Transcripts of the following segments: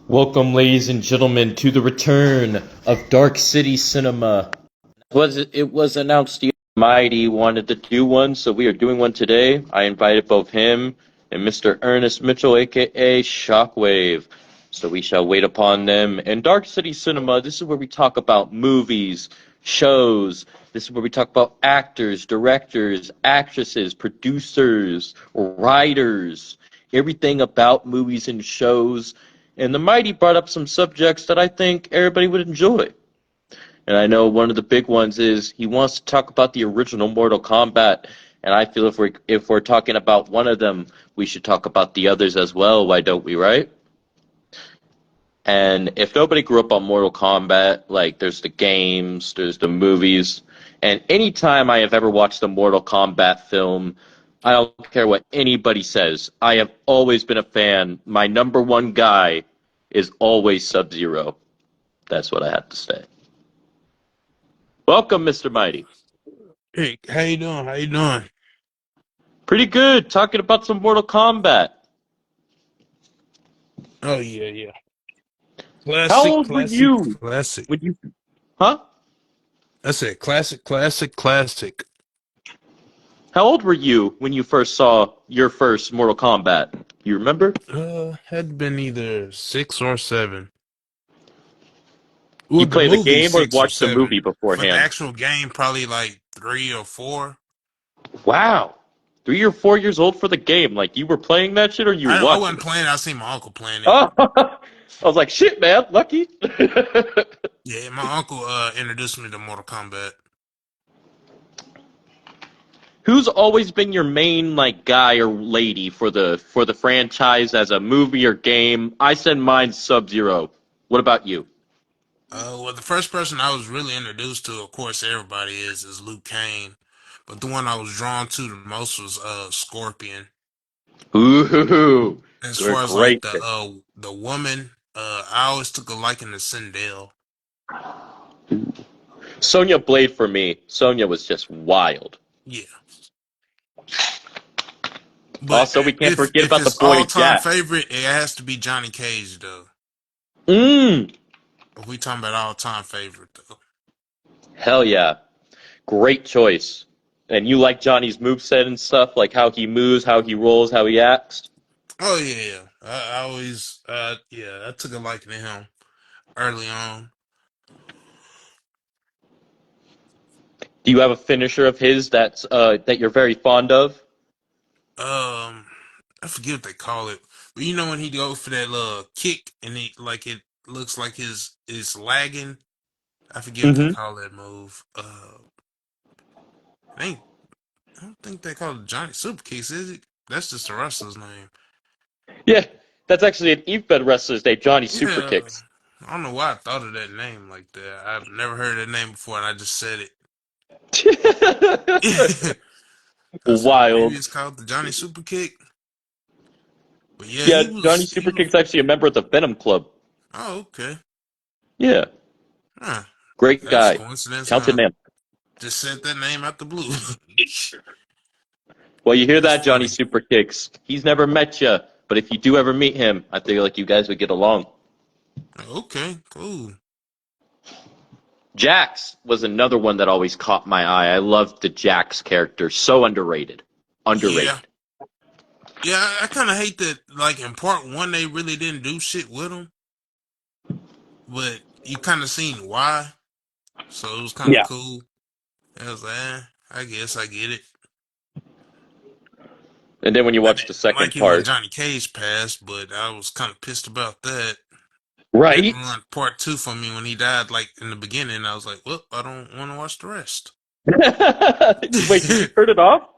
Welcome, ladies and gentlemen, to the return of Dark City Cinema. It was announced the Mighty wanted to do one, so we are doing one today. I invited both him and Mr. Ernest Mitchell, aka Shockwave. So we shall wait upon them. And Dark City Cinema, this is where we talk about movies, shows. This is where we talk about actors, directors, actresses, producers, writers, everything about movies and shows. And the Mighty brought up some subjects that I think everybody would enjoy. And I know one of the big ones is he wants to talk about the original Mortal Kombat. And I feel if we're talking about one of them, we should talk about the others as well. Why don't we, right? And if nobody grew up on Mortal Kombat, like there's the games, there's the movies, and anytime I have ever watched a Mortal Kombat film, I don't care what anybody says. I have always been a fan. My number one guy is always Sub-Zero. That's what I have to say. Welcome, Mr. Mighty. Hey, how you doing? How you doing? Pretty good. Talking about some Mortal Kombat. Oh yeah. How Classic, old were classic, you classic. when you? Huh? I said classic, classic, classic. How old were you when you first saw your first Mortal Kombat? You remember? Had been either 6 or 7. You Well, the play the movie game or 6 or watch the movie 7. For the beforehand? actual game, probably like 3 or 4. Wow. 3 or 4 years old for the game. Like you were playing that shit or you were I watching wasn't it? playing. I seen my uncle playing it. Oh, I was like, shit, man, lucky. Yeah, my uncle introduced me to Mortal Kombat. Who's always been your main like guy or lady for the franchise as a movie or game? I said mine Sub-Zero. What about you? Well, the first person I was really introduced to, of course, everybody is Luke Kane, but the one I was drawn to the most was Scorpion. Ooh, As good, far as like great. the woman, I always took a liking to Sindel. Sonya Blade for me. Sonya was just wild. Yeah, but Also, we can't if forget if about the it's boy all time Jack. favorite, it has to be Johnny Cage though. Mmm. If we talking about all time favorite though. Hell yeah. Great choice. And you like Johnny's moveset and stuff, like how he moves, how he rolls, how he acts? Oh yeah. I always yeah, I took a liking to him early on. Do you have a finisher of his that you're very fond of? Um, I forget what they call it, but you know when he go for that little kick and he like it looks like his is lagging. I forget what they Mm-hmm. call that move. I think I don't think they call it Johnny Super Kicks, is it? That's just the wrestler's name. Yeah, that's actually an Eve-Fed wrestler's name, Johnny Yeah. Superkicks. I don't know why I thought of that name like that. I've never heard that name before, and I just said it. I was like, maybe Wild. it's called the Johnny Super Kick. But yeah, Yeah, he Johnny was. He was. Superkick's actually a member of the Venom Club. Oh, okay. Yeah, Huh. great That's guy. coincidence, Talented huh? man. Just said that name out the blue. Well, you hear That's that, Johnny funny. Superkicks. He's never met you, but if you do ever meet him, I feel like you guys would get along. Okay, cool. Jax was another one that always caught my eye. I loved the Jax character. So underrated. Yeah. Underrated. Yeah, I kind of hate that, like, in part one, they really didn't do shit with him, but you kind of seen why, so it was kind of Yeah. cool. I was like, I guess I get it. And then when you I watch the didn't second like it when part, Johnny Cage passed, but I was kind of pissed about that. That right? ruined part two for me when he died, like, in the beginning. I was like, well, I don't want to watch the rest. Wait, did you turn it off?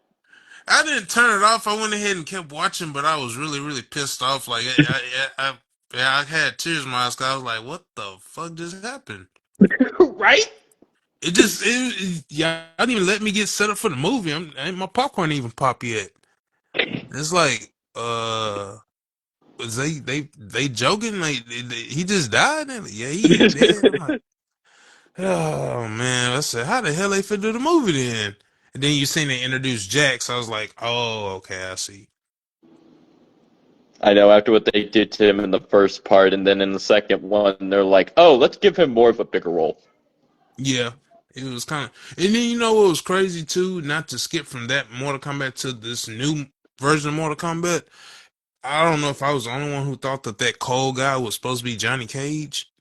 I didn't turn it off. I went ahead and kept watching, but I was really, really pissed off. Like, I had tears in my eyes 'cause I was like, what the fuck just happened? Right? Yeah, I didn't even let me get set up for the movie. My popcorn ain't even pop yet. It's like, was they joking? Like, he just died? And yeah, he dead. I'm like, oh man. I said, how the hell they fit do the movie then? And then you seen they introduce Jax. I was like, oh, okay, I see. I know after what they did to him in the first part, and then in the second one, they're like, "Oh, let's give him more of a bigger role." Yeah, it was kind of, and then you know what was crazy too? Not to skip from that Mortal Kombat to this new version of Mortal Kombat. I don't know if I was the only one who thought that that Cole guy was supposed to be Johnny Cage.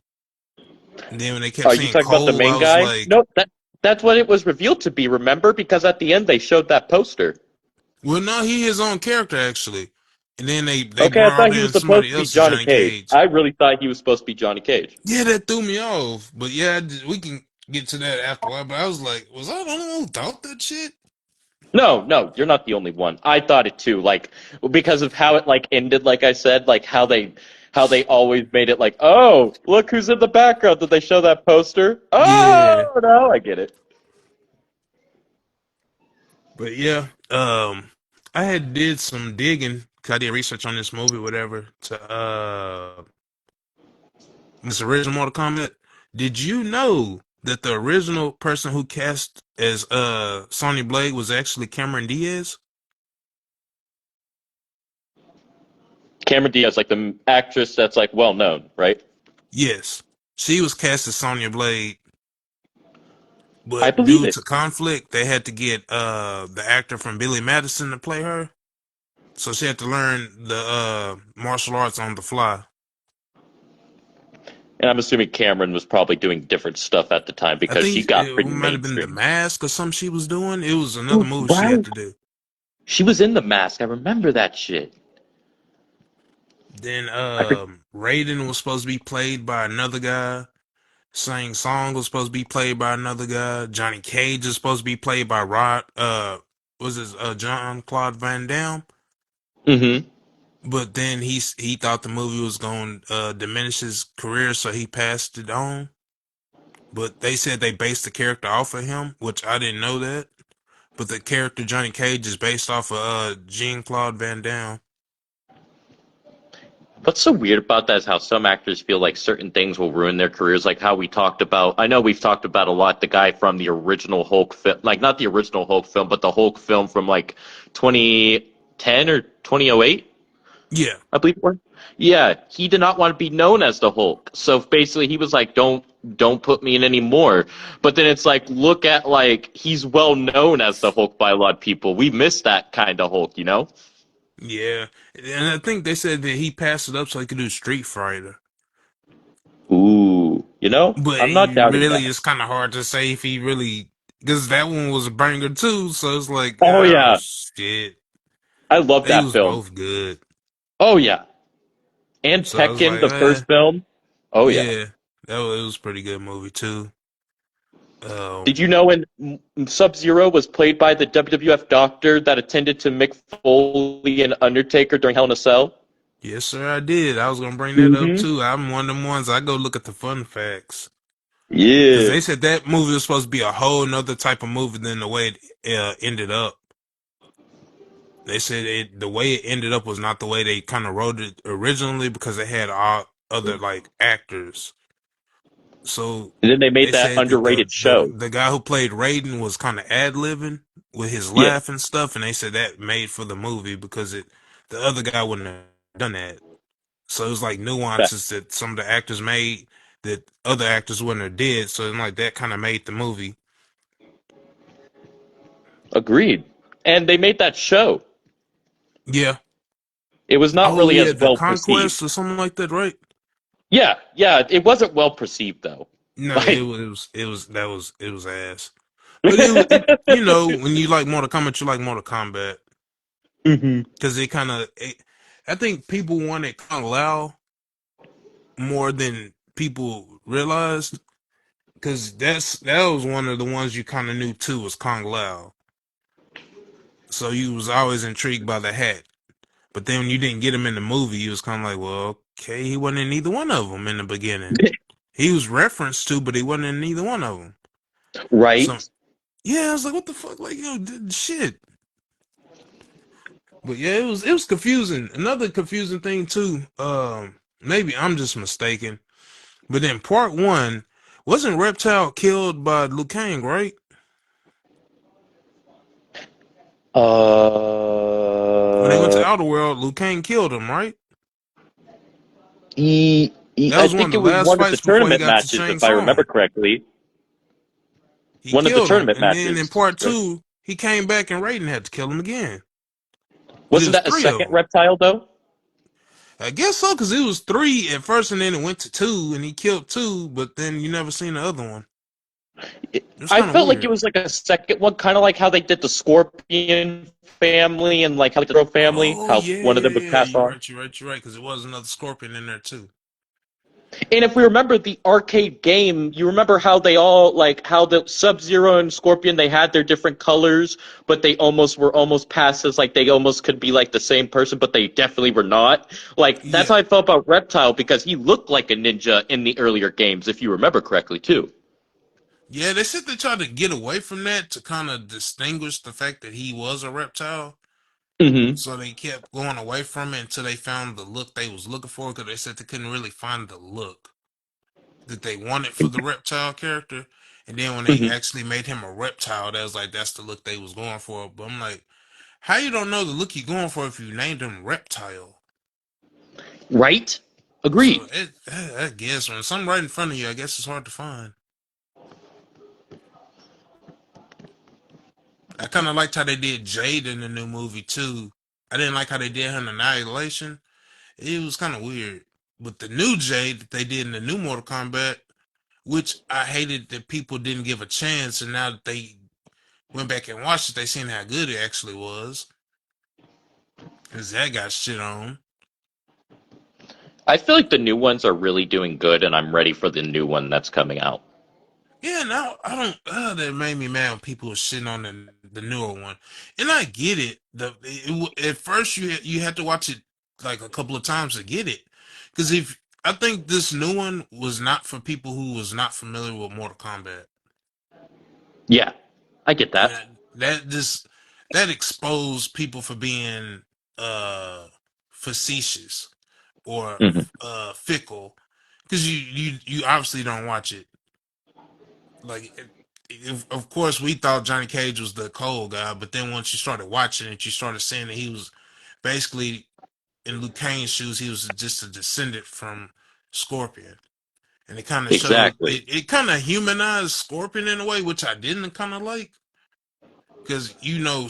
And then when they kept Are you saying talking about the Cole, I main was guy? like, Nope, that's what it was revealed to be. Remember, because at the end they showed that poster. well, no, he his own character actually. And then they Okay, I brought thought he was in supposed somebody to be else as Johnny Johnny Cage. Cage. I really thought he was supposed to be Johnny Cage. Yeah, that threw me off. But yeah, we can get to that after a while. But I was like, was I the only one who thought that shit? No, no, you're not the only one. I thought it too, like because of how it like ended, like I said, like how they always made it like, oh, look who's in the background. Did they show that poster? Yeah, Oh no, I get it. but yeah, I had did some digging. 'Cause I did research on this movie, whatever. To this original Mortal Kombat. Did you know that the original person who cast as Sonya Blade was actually Cameron Diaz? Cameron Diaz, like the actress that's like well known, right? Yes, she was cast as Sonya Blade, I but believe due it. to conflict, they had to get the actor from Billy Madison to play her. So she had to learn the martial arts on the fly. And I'm assuming Cameron was probably doing different stuff at the time I because she think got it pretty might have been The mainstream. Mask or something she was doing. It was another Oh, movie she had right. to do. She was in The Mask. I remember that shit. Then I for- Raiden was supposed to be played by another guy. Sing Song was supposed to be played by another guy. Johnny Cage is supposed to be played by was this John Claude Van Damme? Mhm. But then he thought the movie was going to diminish his career, so he passed it on. But they said they based the character off of him, which I didn't know that. But the character Johnny Cage is based off of Jean Claude Van Damme. What's so weird about that is how some actors feel like certain things will ruin their careers, like how we talked about. I know we've talked about a lot the guy from the original Hulk film, like not the original Hulk film, but the Hulk film from like 2010 or 2008, Yeah, I believe it was. Yeah, he did not want to be known as the Hulk. So basically he was like, don't put me in anymore. But then it's like, look at like he's well known as the Hulk by a lot of people. We miss that kind of Hulk, you know? yeah. And I think they said that he passed it up so he could do Street Fighter. Ooh, you know? But I'm not doubting really, that. it's kind of hard to say if he really, because that one was a banger too. So it's like, Oh oh yeah. shit, I love they that was film. both good. Oh yeah. And So I was Tekken, like, the first film. Oh yeah. yeah, it was a pretty good movie too. Did Um, you know when Sub-Zero was played by the WWF doctor that attended to Mick Foley and Undertaker during Hell in a Cell? yes, sir, I did. I was gonna bring that up Mm-hmm. too. I'm one of them ones. I go look at the fun facts because Yeah. they said that movie was supposed to be a whole nother type of movie than the way it ended up. They said the way it ended up was not the way they kind of wrote it originally because they had all other like actors. So And then they they made that said that underrated show. the guy who played Raiden was kind of ad libbing with his Yeah. laugh and stuff, and they said that made for the movie because the other guy wouldn't have done that. So it was like nuances that some of the actors made that other actors wouldn't have did. So like that kind of made the movie. Agreed. And they made that show. Yeah. It was not Oh really yeah, as the well perceived. Conquest or something like that, right? Yeah, yeah. It wasn't well perceived though. No, Like it was ass. But it you know when you like Mortal Kombat, you like Mortal Kombat hmm because it kind of I think people wanted Kung Lao more than people realized because that was one of the ones you kind of knew too was Kung Lao. So you was always intrigued by the hat. But then when you didn't get him in the movie, you was kind of like, well, okay, he wasn't in either one of them in the beginning. He was referenced to, but he wasn't in either one of them. So Right. yeah, I was like, what the fuck, like yo, shit. But yeah, it was confusing. Another confusing thing too. Maybe I'm just mistaken. But in part one, wasn't Reptile killed by Liu Kang, right? When they went to Uh, Outer World, Liu Kang killed him, right? That I was one think of it the was last one of the fights before he tournament got to matches, Shang if I remember Tsung. correctly. He One of the killed him, tournament and then in matches. part two, he came back and Raiden had to kill him again. But it Wasn't was that a three of second them. reptile though? I guess so, because it was three at first, and then it went to two, and he killed two, but then you never seen the other one. It's I kind of felt like it weird. was like a second one, kind of like how they did the Scorpion family and like how the Crow family, Oh how yeah, one of yeah, them was yeah. passed You're on. right. You're right. You're right. Because it was another Scorpion in there too. And if we remember the arcade game, you remember how they all like how the Sub Zero and Scorpion they had their different colors, but they almost were almost passed as like they almost could be like the same person, but they definitely were not. Like that's Yeah, how I felt about Reptile because he looked like a ninja in the earlier games, if you remember correctly too. yeah. They said they tried to get away from that to kind of distinguish the fact that he was a reptile. Hmm. So they kept going away from it until they found the look they was looking for. Because they said they couldn't really find the look that they wanted for the reptile character. And then when they Hmm. actually made him a reptile, that was like that's the look they was going for. But I'm like, how you don't know the look you're going for if you named him reptile? Right? So Agreed. I guess when something right in front of you, I guess it's hard to find. I kind of liked how they did Jade in the new movie too. I didn't like how they did her in Annihilation. It was kind of weird. But the new Jade that they did in the new Mortal Kombat, which I hated that people didn't give a chance, and now that they went back and watched it, they seen how good it actually was. Cause that got shit on. I feel like the new ones are really doing good, and I'm ready for the new one that's coming out. Yeah, now I don't. That made me mad when people were shitting on the newer one, and I get it. At first you had to watch it like a couple of times to get it, because if I think this new one was not for people who was not familiar with Mortal Kombat, Yeah, I get and that. that exposed people for being uh facetious or Hmm. fickle, because you obviously don't watch it like of course we thought Johnny Cage was the cold guy, but then once you started watching it, you started seeing that he was basically in Luke Cage's shoes. He was just a descendant from Scorpion, and it kind of showed Exactly. it kind of humanized Scorpion in a way, which I didn't kind of like because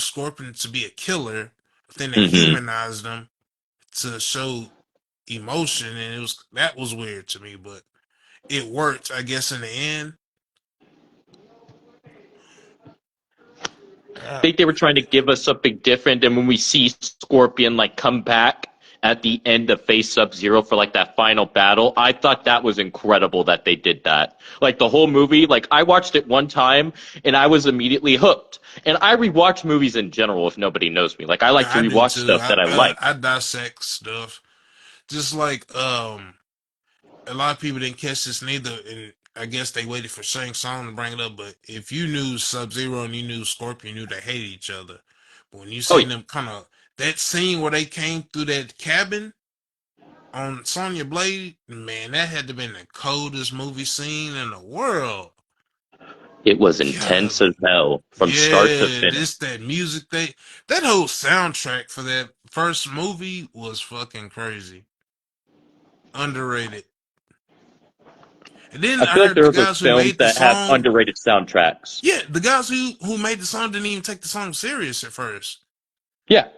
Scorpion to be a killer, but then they Hmm. humanized him to show emotion, and that was weird to me, but it worked, I guess, in the end. I think they were trying to give us something different, and when we see Scorpion like come back at the end of Face Sub Zero for like that final battle, I thought that was incredible that they did that. Like the whole movie, like I watched it one time and I was immediately hooked. And I rewatch movies in general if nobody knows me. Like I like to I do rewatch too. stuff that I like. I dissect stuff. Just like a lot of people didn't catch this neither, and I guess they waited for Shang Tsung to bring it up. But if you knew Sub Zero and you knew Scorpion, you knew they hated each other. But when you Oh seen yeah. them kind of that scene where they came through that cabin on Sonya Blade, man, that had to been the coldest movie scene in the world. It was intense as Golly. hell from start to Yeah, finish. this that music that whole soundtrack for that first movie was fucking crazy. Underrated. And then I I feel like heard there the are those guys who films made the that have song, underrated soundtracks. yeah, the guys who made the song didn't even take the song serious at first. Yeah.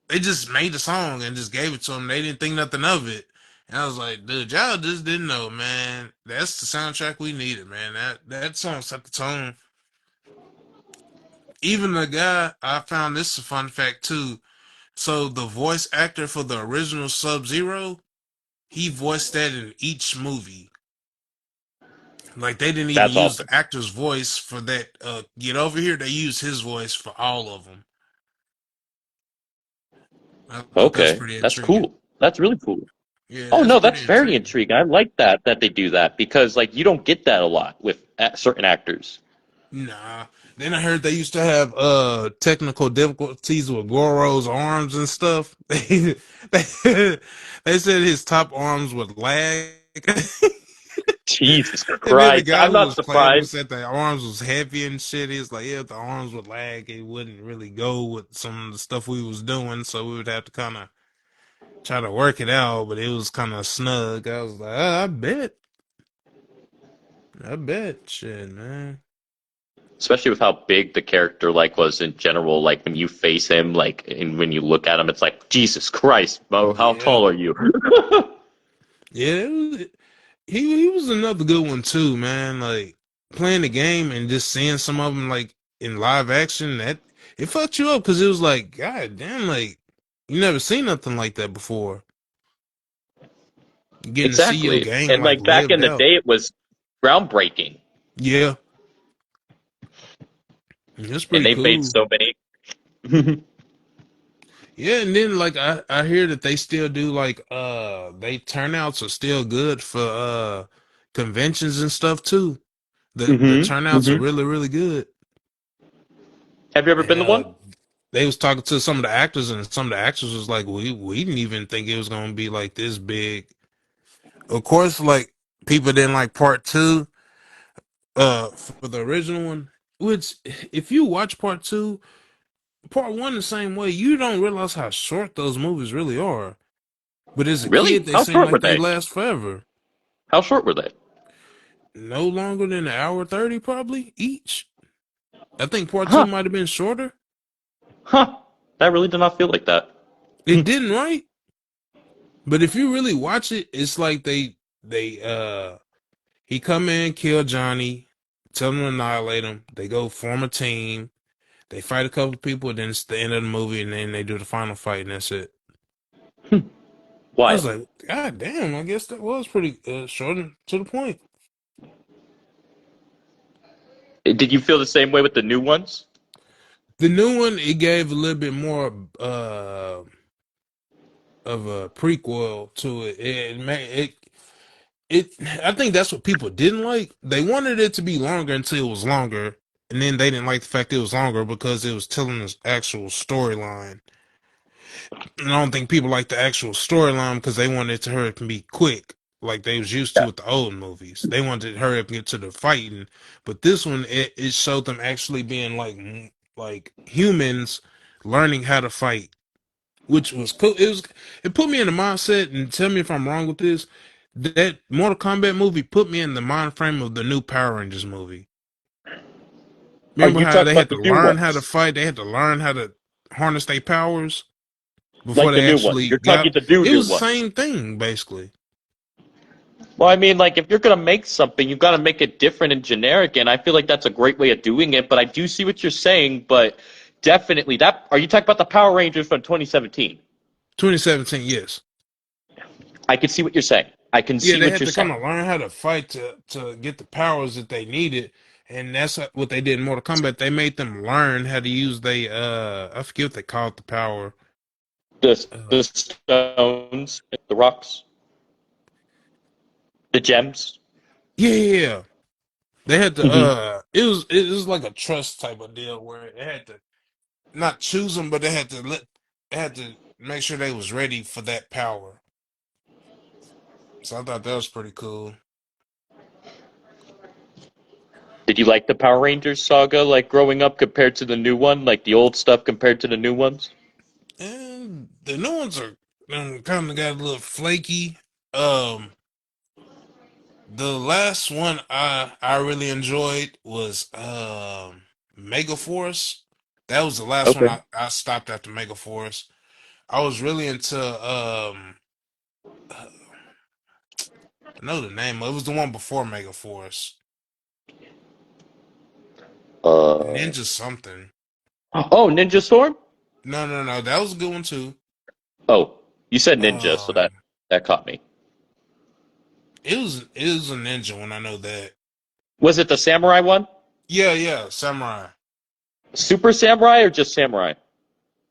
They just made the song and just gave it to them. They didn't think nothing of it. And I was like, dude, y'all just didn't know, man. That's the soundtrack we needed, man. That song set the tone. Even the guy, I found this a fun fact too. So the voice actor for the original Sub Zero, he voiced that in each movie. Like they didn't even That's use the awesome. actor's voice for that. Get over here. They used his voice for all of them. I thought that's Okay. pretty That's intriguing. cool. That's really cool. Yeah, Oh that's no, pretty that's very intriguing. intriguing. I like that they do that because like you don't get that a lot with certain actors. Nah. Then I heard they used to have technical difficulties with Goro's arms and stuff. They said his top arms would lag. Jesus And then the Christ, guy I'm who not was playing him surprised. said the arms was heavy and shit. He's like, yeah, if the arms would lag, it wouldn't really go with some of the stuff we was doing. So we would have to kind of try to work it out, but it was kind of snug. I was like, I bet, shit, man. Especially with how big the character like was in general. Like when you face him, like and when you look at him, it's like Jesus Christ, Mo, how Yeah, tall are you? yeah. He was another good one too, man. Like playing the game and just seeing some of them like in live action, that it fucked you up because it was like, God damn, like you never seen nothing like that before. Getting to see your Exactly. gang And like like back in lived the out. day, it was groundbreaking, Yeah, it's and pretty they made cool. so many. Yeah, and then like I hear that they still do like they turnouts are still good for conventions and stuff too. The Hmm. turnouts are Hmm. really really good. Have you ever been And to one? they was talking to some of the actors and some of the actors was like we didn't even think it was going to be like this big. Of course like people didn't like part 2 for the original one, which if you watch part 2, part 1 the same way, you don't realize how short those movies really are. But as a Really? kid, they How seem short were like they they? last forever. How short were they? No longer than an hour 30, probably each. I think part 2 Huh? might have been shorter. Huh? That really did not feel like that. Hmm. It didn't, right? But if you really watch it, it's like they he come in, kill Johnny, tell them to annihilate him. They go form a team. They fight a couple people, then it's the end of the movie, and then they do the final fight, and that's it. I was Wild. like, God damn! I guess that was pretty short and to the point. Did you feel the same way with the new ones? The new one, it gave a little bit more of a prequel to it. It. I think that's what people didn't like. They wanted it to be longer until it was longer, and then they didn't like the fact it was longer because it was telling this actual storyline. And I don't think people like the actual storyline because they wanted it to hurry up and be quick, like they was used to Yeah. with the old movies. They wanted to hurry up and get to the fighting, but this one it showed them actually being like humans learning how to fight, which was cool. It put me in the mindset, and tell me if I'm wrong with this. That Mortal Kombat movie put me in the mind frame of the new Power Rangers movie. Are Remember you how talking they about had the to new learn how to ones? fight? They had to learn how to harness their powers before Like the they new ones? actually You're talking got. the new It new was the ones. same thing basically. Well, I mean, like if you're gonna make something, you gotta make it different and generic, and I feel like that's a great way of doing it. But I do see what you're saying. But definitely, that are you talking about the Power Rangers from 2017? 2017, yes. I can see what you're saying. I can Yeah, see they what had you're to saying. kind of learn how to fight to get the powers that they needed, and that's what they did in Mortal Kombat. They made them learn how to use they I forget what they called the power. The Uh, stones, the rocks, the gems. yeah, yeah, yeah. They had to Hmm. it was like a trust type of deal where they had to not choose them, but they had to make sure they was ready for that power. So I thought that was pretty cool. Did you like the Power Rangers saga, like growing up, compared to the new one, like the old stuff compared to the new ones? And the new ones are kind of got a little flaky. Um, the last one I really enjoyed was Mega Force. That was the last one Okay. I stopped after Mega Force. I was really into I know the name. It was the one before Mega Force. Uh. Ninja something. Oh, Ninja Storm. No, no, no. That was a good one too. Oh, you said Ninja, so Um, that caught me. it was a ninja one. I know that. Was it the Samurai one? Yeah, yeah. Samurai. Super Samurai or just Samurai?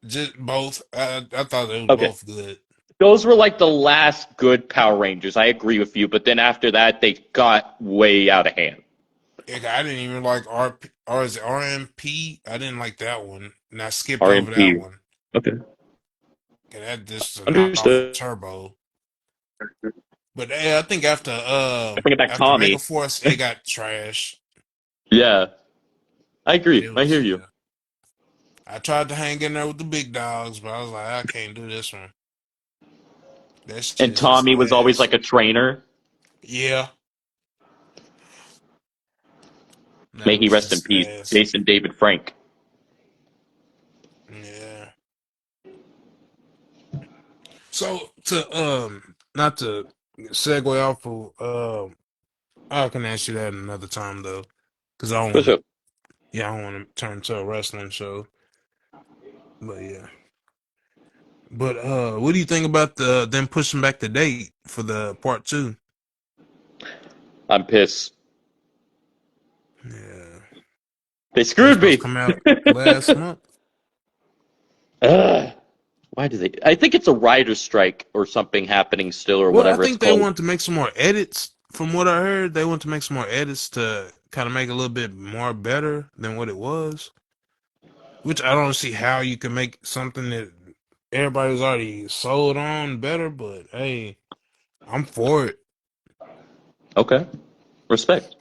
Just both. I thought they were Okay. both good. Those were like the last good Power Rangers. I agree with you, but then after that, they got way out of hand. Heck, I didn't even like or is it RMP? I didn't like that one, and I skipped over that RMP. one. Okay. 'Cause that just a knockoff of Understood. Turbo. But I think Bring it back, after Mega Tommy. Force, it got trash. Yeah, I agree. It I was hear you. yeah. I tried to hang in there with the big dogs, but I was like, I can't do this one. That shit And is just Tommy was always ass. like a trainer. Yeah, that May he was rest in just peace, ass. Jason David Frank. Yeah. So to not to segue off of I can ask you that another time though, because I don't For want to. sure. Yeah, I don't want to turn to a wrestling show. But yeah. But what do you think about them pushing back the date for the part two? I'm pissed. Yeah, They it was screwed supposed to me. come out last month. Ugh. Why do they? I think it's a writer's strike or something happening still, or Well, I whatever it's think they called. want to make some more edits. From what I heard, they want to make some more edits to kind of make it a little bit more better than what it was. Which I don't see how you can make something that everybody's already sold on better. But hey, I'm for it. Okay, respect.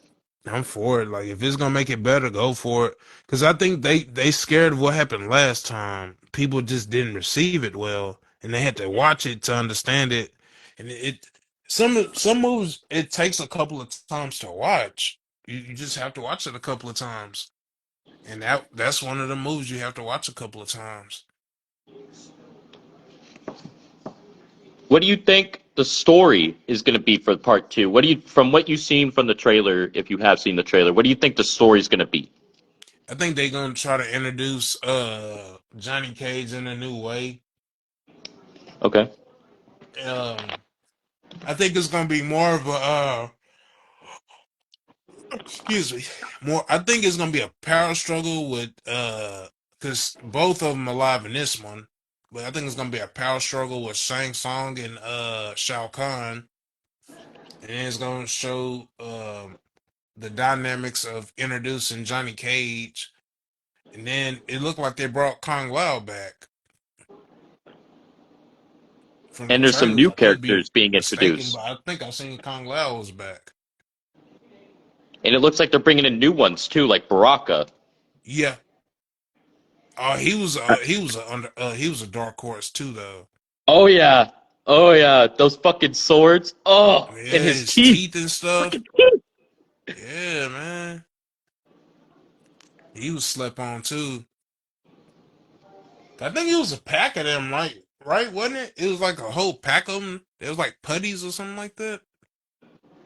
I'm for it. Like if it's gonna make it better, go for it. Because I think they scared of what happened last time. People just didn't receive it well, and they had to watch it to understand it. And some moves it takes a couple of times to watch. You just have to watch it a couple of times, and that's one of the moves you have to watch a couple of times. What do you think the story is going to be for part two? What do you, from what you've seen from the trailer, if you have seen the trailer, what do you think the story is going to be? I think they're gonna try to introduce Johnny Cage in a new way. Okay. Um, I think it's gonna be more of a excuse me, more. I think it's gonna be a power struggle with because both of them alive in this one, but I think it's gonna be a power struggle with Shang Tsung and Shao Kahn, and then it's gonna show the dynamics of introducing Johnny Cage, and then it looked like they brought Kung Lao back from the And there's some trailers. new I could be characters being mistaken, introduced. but I think I seen Kung Lao was back. And it looks like they're bringing in new ones too, like Baraka. Yeah. He was a dark horse too though. Oh, yeah. Oh, yeah. Those fucking swords. Oh, and Yeah, his his teeth. teeth and stuff. Fucking teeth. Yeah, man. He was slept on too. I think it was a pack of them, right, wasn't it? It was like a whole pack of them. It was like putties or something like that.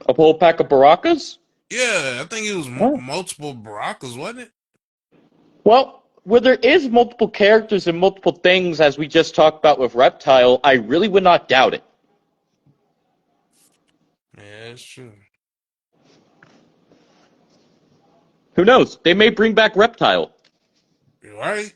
A whole pack of Barakas? Yeah, I think it was Oh. multiple Baracas, wasn't it? Well, where there is multiple characters and multiple things, as we just talked about with Reptile, I really would not doubt it. Yeah, it's true. Who knows? They may bring back Reptile. You're right.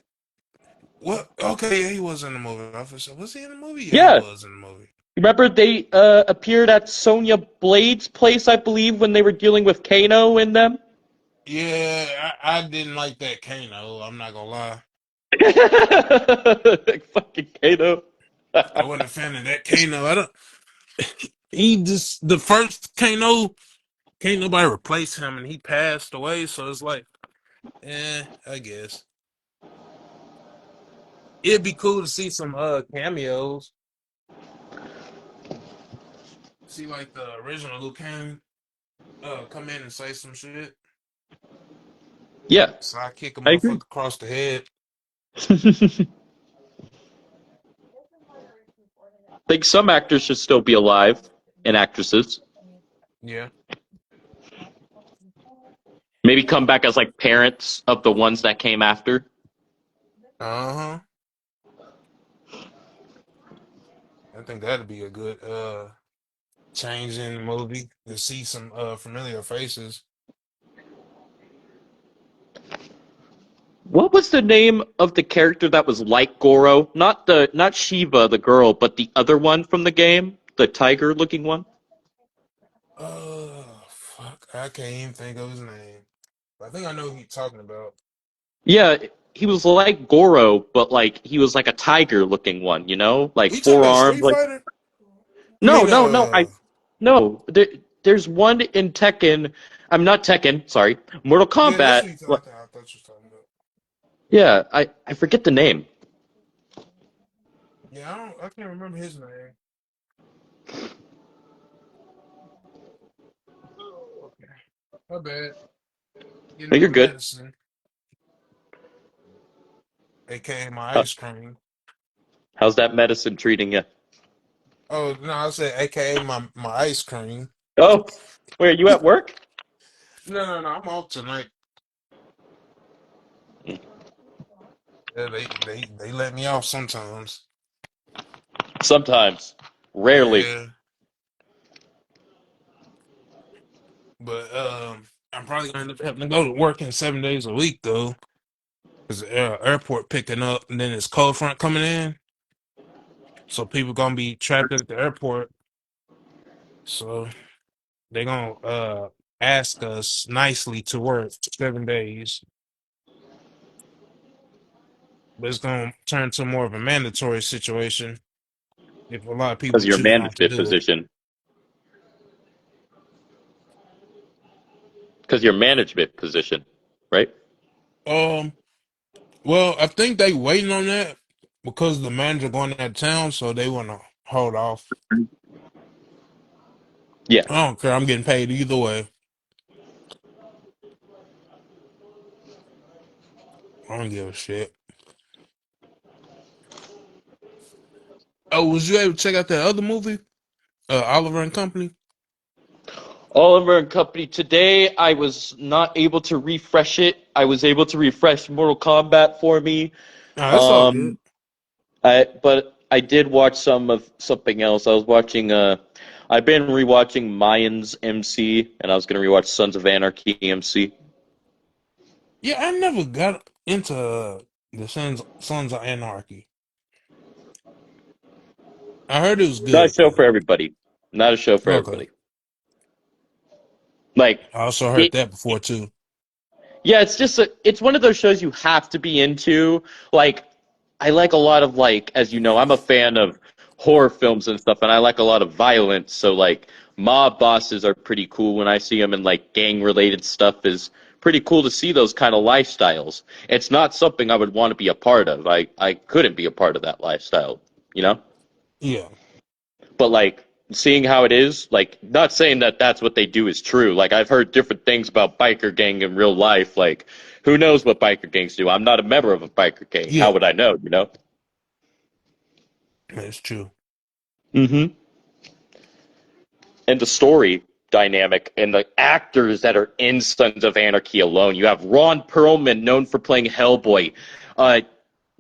What? Okay, yeah, he was in the movie. Was he in the movie? Yeah, he Yeah. was in the movie. Remember they appeared at Sonya Blade's place, I believe, when they were dealing with Kano and them? Yeah, I didn't like that Kano. I'm not gonna lie. Fucking Kano. I wasn't a fan of that Kano. I don't. He just the first Kano. Can't nobody replace him, and he passed away. So it's like, I guess it'd be cool to see some cameos. See like the original Liu Kang come in and say some shit. Yeah, So I kick a I agree. motherfucker across the head. I think some actors should still be alive and actresses. Yeah. Maybe come back as like parents of the ones that came after. Uh huh. I think that'd be a good change in the movie to see some familiar faces. What was the name of the character that was like Goro? Not Shiva, the girl, but the other one from the game, the tiger looking one. Fuck, I can't even think of his name. I think I know who you're talking about. Yeah, he was like Goro, but like he was like a tiger looking one, like You talking four about arms. Street Like Fighter? I no, mean, no, no. I no. There's one in Tekken. I'm not Tekken. Sorry, Mortal yeah, that's Kombat. what you talking. I thought you were talking about. Yeah, I forget the name. Yeah, I can't remember his name. Okay. My bad. No, Getting you're my good. medicine, aka my How, ice cream. how's that medicine treating you? Oh no, I said aka my ice cream. Oh, wait, are you at work? No, I'm off tonight. Yeah, they let me off sometimes. Sometimes, rarely. Yeah, but I'm probably gonna end up having to go to work in 7 days a week though, because the airport picking up, and then it's cold front coming in, so people gonna be trapped at the airport. So they gonna ask us nicely to work 7 days, but it's gonna turn to more of a mandatory situation if a lot of Because people your choose not to management do it. position. Because your management position, right? Um, well, I think they waiting on that because the manager going out of town, so they want to hold off. Yeah. I don't care. I'm getting paid either way. I don't give a shit. Oh, was you able to check out that other movie, Oliver and Company? Oliver and Company. Today, I was not able to refresh it. I was able to refresh Mortal Kombat for me. No, that's all good. Um, but I did watch some of something else. I was watching. I've been rewatching Mayans MC, and I was gonna rewatch Sons of Anarchy MC. Yeah, I never got into the Sons of Anarchy. I heard it was Not a good show for though. everybody. Not a show for Okay. everybody. Like I also heard it. that before too. Yeah, it's one of those shows you have to be into. Like I like a lot of like as you know, I'm a fan of horror films and stuff and I like a lot of violence, so like mob bosses are pretty cool when I see them and like gang related stuff is pretty cool to see those kind of lifestyles. It's not something I would want to be a part of. I couldn't be a part of that lifestyle, you know? Yeah. But like seeing how it is, like not saying that that's what they do is true. Like I've heard different things about biker gang in real life. Like who knows what biker gangs do? I'm not a member of a biker gang. How Yeah. would I know? You know? That's true. Mm-hmm. And the story dynamic and the actors that are in Sons of Anarchy alone. You have Ron Perlman, known for playing Hellboy. Uh,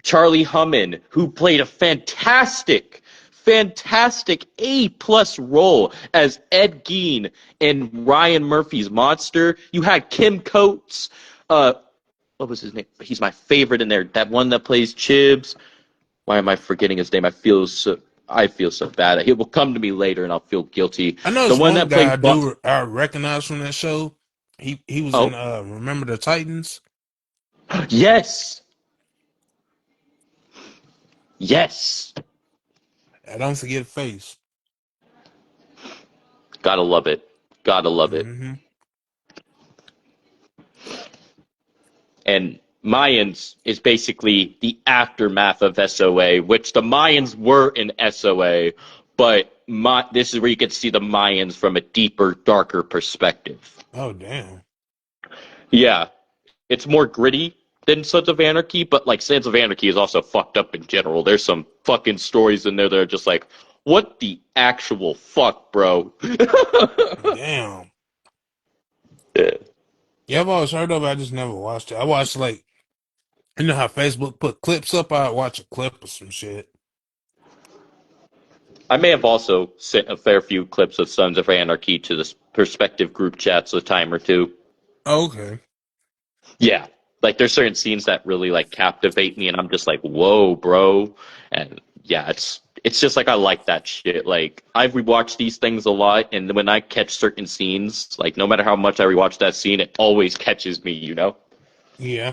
Charlie Hunnam, who played a fantastic A-plus role as Ed Gein in Ryan Murphy's Monster. You had Kim Coates. Uh, what was his name? He's my favorite in there. That one that plays Chibs. Why am I forgetting his name? I feel so bad. He will come to me later, and I'll feel guilty. I know The it's one one that plays guy I recognize from that show. He was in oh Remember the Titans. yes, yes, I don't forget face. gotta love it, gotta love it. Hmm. And Mayans is basically the aftermath of SOA, which the Mayans were in SOA, but this is where you get to see the Mayans from a deeper, darker perspective. Oh damn. Yeah, it's more gritty than Sons of Anarchy, but like Sons of Anarchy is also fucked up in general. There's some fucking stories in there that are just like, what the actual fuck, bro? Damn. Yeah. Yeah, I've always heard of it. I just never watched it. I watched like you know how Facebook put clips up. I watch a clip of some shit. I may have also sent a fair few clips of Sons of Anarchy to the perspective group chats a time or two. Oh, okay. Yeah. Like there's certain scenes that really like captivate me and I'm just like, whoa, bro. And yeah, it's just like I like that shit. Like I've rewatched these things a lot and when I catch certain scenes, like no matter how much I rewatch that scene, it always catches me, you know? Yeah.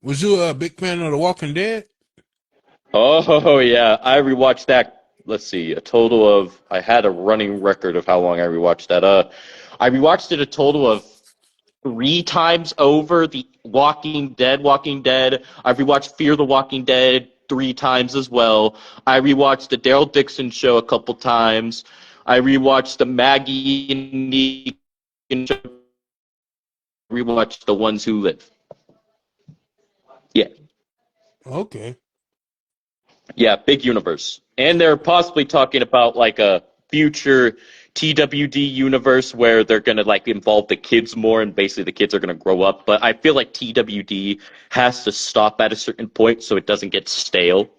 Was you a big fan of The Walking Dead? Oh yeah. I rewatched that, let's see, a total of I had a running record of how long I rewatched that. I rewatched it a total of 3 times over. The Walking Dead. I've rewatched Fear the Walking Dead 3 times as well. I rewatched the Daryl Dixon show a couple times. I rewatched the Maggie and Negan show. Rewatched The Ones Who Live. Yeah. Okay. Yeah, big universe. And they're possibly talking about like a future TWD universe where they're going to like involve the kids more and basically the kids are going to grow up. But I feel like TWD has to stop at a certain point so it doesn't get stale.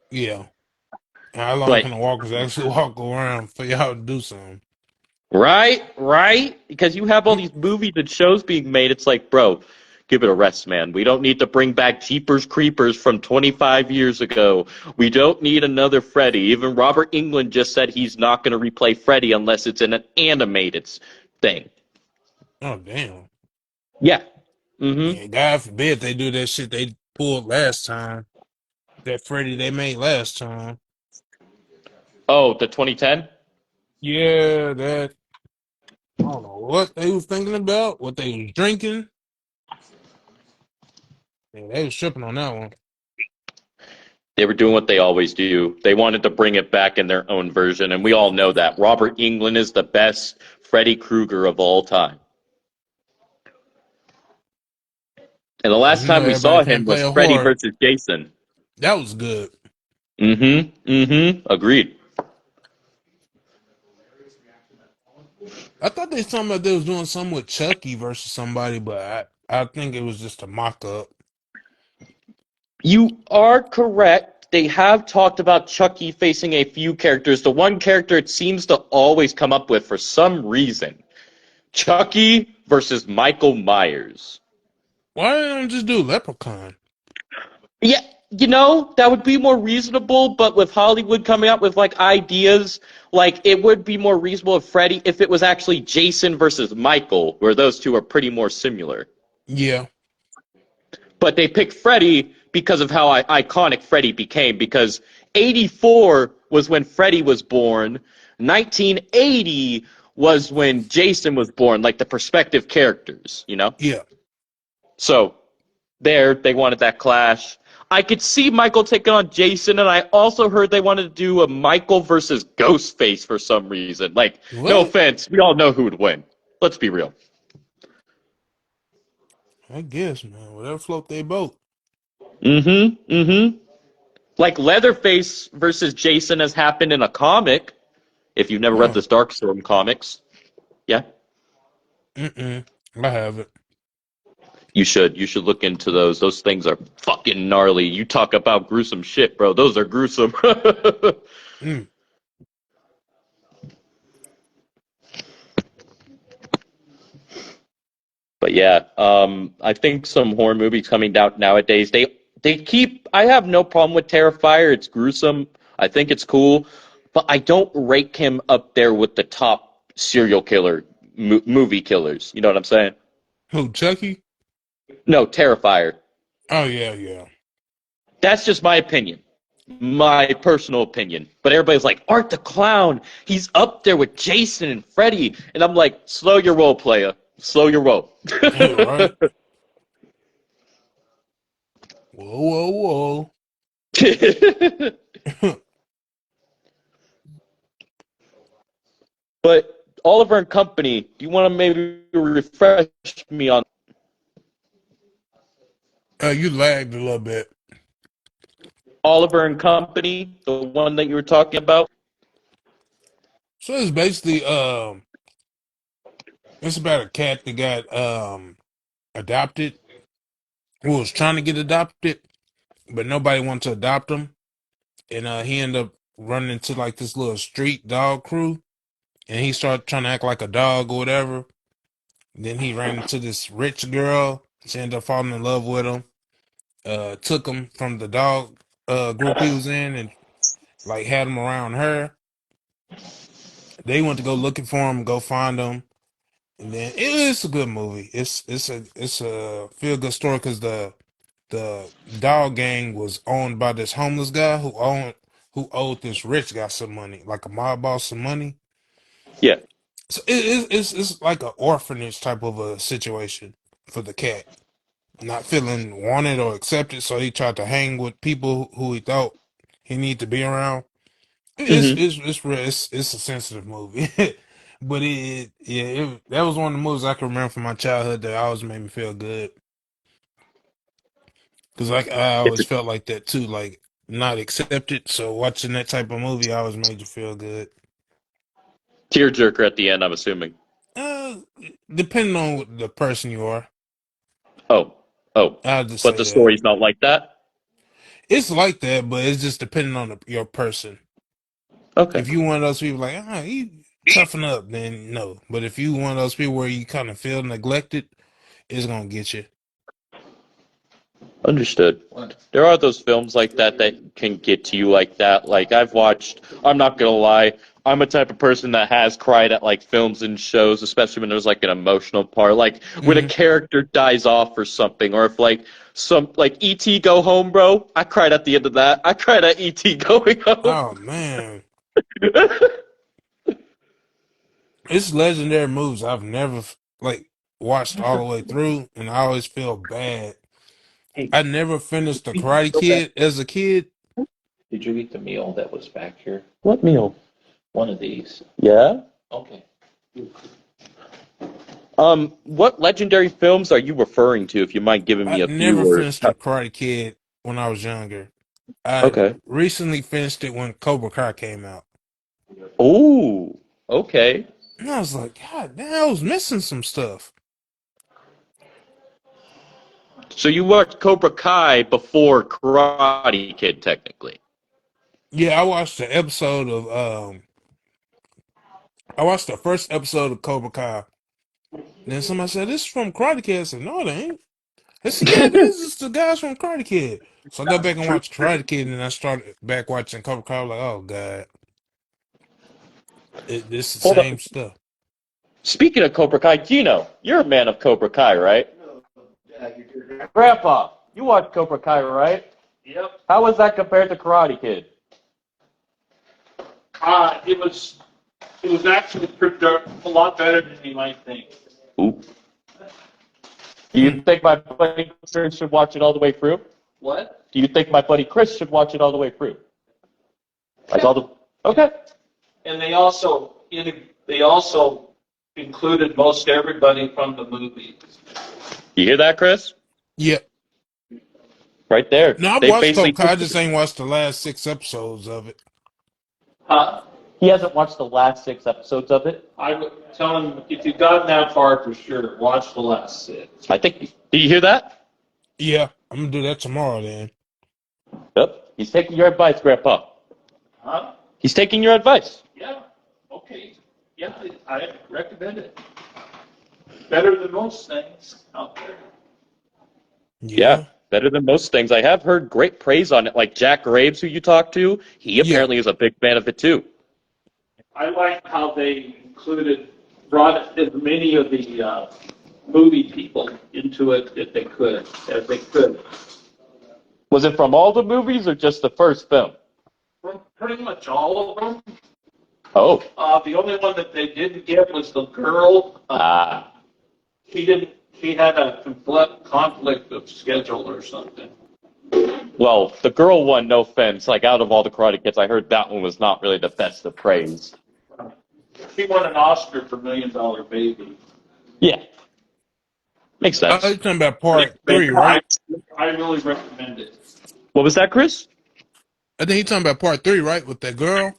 Yeah. And how long But can the walkers actually walk around for y'all to do something? right, because you have all these movies and shows being made. It's like, bro, give it a rest, man. We don't need to bring back Jeepers Creepers from 25 years ago. We don't need another Freddy. Even Robert Englund just said he's not going to replay Freddy unless it's in an animated thing. Oh damn. Yeah. Mm-hmm. Yeah, God forbid they do that shit they pulled last time. That Freddy they made last time. Oh, the 2010? Yeah, that I don't know what they was thinking about, what they was drinking. Yeah, they was tripping on that one. They were doing what they always do. They wanted to bring it back in their own version, and we all know that. Robert Englund is the best Freddy Krueger of all time. And the Yeah, last you know time we everybody saw him can't play was a Freddy horror. versus Jason. That was good. Mm-hmm. Mm-hmm. Agreed. I thought they talking about they was doing something with Chucky versus somebody, but I think it was just a mock up. You are correct. They have talked about Chucky facing a few characters. The one character it seems to always come up with for some reason. Chucky versus Michael Myers. Why don't just do Leprechaun? Yeah, that would be more reasonable, but with Hollywood coming up with like ideas, like it would be more reasonable if Freddy if it was actually Jason versus Michael, where those two are pretty more similar. Yeah. But they picked Freddy because of how iconic Freddy became. Because 84 was when Freddy was born, 1980 was when Jason was born, like the perspective characters. Yeah. So there, they wanted that clash. I could see Michael taking on Jason, and I also heard they wanted to do a Michael versus Ghostface for some reason. Like, no What? offense, we all know who would win. Let's be real. I guess, man. Whatever float they boat. Mm-hmm. Mm-hmm. Like Leatherface versus Jason has happened in a comic. If you've never read Oh. this Darkstorm comics, yeah, Mm-mm. I have it. you should. You should look into those. Those things are fucking gnarly. You talk about gruesome shit, bro. Those are gruesome. Mm. But yeah, I think some horror movies coming out nowadays. They keep. I have no problem with Terrifier. It's gruesome. I think it's cool, but I don't rank him up there with the top serial killer movie killers. You know what I'm saying? Who, Chucky? No, Terrifier. Oh yeah, yeah. That's just my opinion. My personal opinion. But everybody's like, Art the Clown, he's up there with Jason and Freddy. And I'm like, slow your roll, player. Slow your roll. Right. Whoa, whoa, whoa. But Oliver and Company, do you want to maybe refresh me on You lagged a little bit. Oliver and Company, the one that you were talking about? So it's basically it's about a cat that got adopted, who was trying to get adopted, but nobody wanted to adopt him. And he ended up running into like this little street dog crew, and he started trying to act like a dog or whatever. Then he ran into this rich girl. She ended up falling in love with him. Took him from the dog group he was in, and like had him around her. They went to go looking for him, go find him, and then it's a good movie. It's a feel good story because the dog gang was owned by this homeless guy who owed this rich guy some money, like a mob boss some money. Yeah. So it's like an orphanage type of a situation for the cat. not feeling wanted or accepted, so he tried to hang with people who he thought he needed to be around. Hmm. It's a sensitive movie, but that was one of the movies I can remember from my childhood that always made me feel good. Because like I It's always a felt like that too, like not accepted. So watching that type of movie always made you feel good. tearjerker at the end, I'm assuming. Uh, Depending on the person you are, Oh, oh, I'll just but say the that story's not like that. it's like that, but it's just depending on your person. Okay. If you one of those people like, you toughen up, then no. But if you one of those people where you kind of feel neglected, it's gonna get you. Understood. There are those films like that that can get to you like that. Like I've watched, I'm not gonna lie, I'm a type of person that has cried at like films and shows, especially when there's like an emotional part, like when a Hmm. character dies off or something, or if like some like E.T. Go Home, bro. I cried at the end of that. I cried at E.T. Going Home. Oh man, it's legendary movies I've never like watched all the way through, and I always feel bad. Hey, I never finished The Karate go back. Kid as a kid. Did you eat the meal that was back here? What meal? One of these. Yeah? Okay. What legendary films are you referring to, if you mind giving me I a few never or finished The Karate Kid when I was younger. I okay. recently finished it when Cobra Kai came out. Oh, okay. And I was like, God damn, I was missing some stuff. So you watched Cobra Kai before Karate Kid, technically. Yeah, I watched the first episode of Cobra Kai. Then somebody said, "This is from Karate Kid." I said, "No, it ain't." They said, "Yeah, it is. It's the guys from Karate Kid." So I got back and watched Karate Kid, and then I started back watching Cobra Kai. I was like, "Oh God, this is the Hold up. same stuff." Speaking of Cobra Kai, Gino, you're a man of Cobra Kai, right? Grandpa, you watched Cobra Kai, right? Yep. How was that compared to Karate Kid? It was actually a lot better than you might think. Ooh. Do Hmm. you think my buddy Chris should watch it all the way through? What? Do you think my buddy Chris should watch it all the way through? Like all the okay. And they also included most everybody from the movie. You hear that, Chris? Yeah. Right there. No, I've They watched basically Cobra Kai. I just ain't watched the last 6 episodes of it. Huh? he hasn't watched the last 6 episodes of it. I would tell him if you've gotten that far for sure, watch the last 6. I think. Did you hear that? Yeah, I'm gonna do that tomorrow then. Yep. He's taking your advice, Grandpa. Huh? He's taking your advice. Yeah. Okay. Yeah, I recommend it. Better than most things out there. Yeah. Yeah. Better than most things. I have heard great praise on it. Like Jack Graves, who you talked to, he Yeah. apparently is a big fan of it too. I like how they brought as many of the movie people into it as they could. Was it from all the movies or just the first film? Pretty much all of them. Oh. The only one that they didn't get was the girl. Ah. She didn't. She had a conflict of schedule or something. Well, the girl one, no offense. Like out of all the Karate Kids, I heard that one was not really the best of praise. She won an Oscar for Million Dollar Baby. Yeah. Makes sense. You're talking about part 3, right? I really recommend it. What was that, Chris? I think you're talking about part 3, right? With that girl?